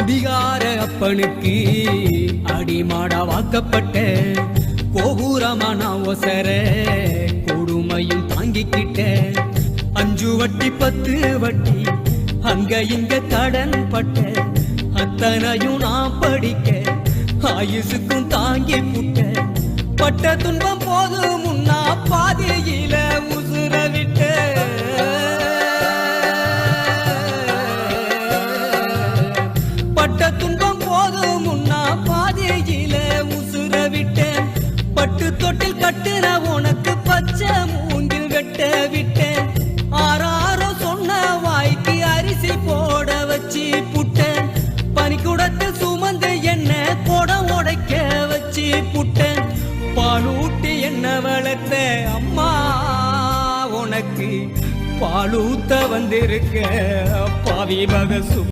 குடிகார அப்பனுக்கு அடிமாடா வாக்கப்பட்ட கோபுரமான ஒசர கொடுமையும் தாங்கிக்கிட்ட 5 வட்டி 10 வட்டி அங்க இங்க கடன் பட்ட அத்தனையும் நான் படிக்க ஆயுசுக்கும் தாங்கி புட்ட பட்ட துன்பம் போது முன்னா பாதியில உசுர விட்ட பட்ட துன்பம் போது முன்னா பாதியில உசுர விட்ட பட்டு தொட்டில் கட்டுற உனக்கு பச்சை மூங்கில் வெட்ட விட்டேன் ஆறாரோ சொன்ன வாய்க்கு அரிசி போட வச்சு புட்டேன் பனிக்குடத்தில் சுமந்து என்ன கொடம் உடைக்க வச்சு புட்டேன் பாலூட்டி என்ன வளர்த்த அம்மா உனக்கு பாலூத்த வந்திருக்க பாவி பகசு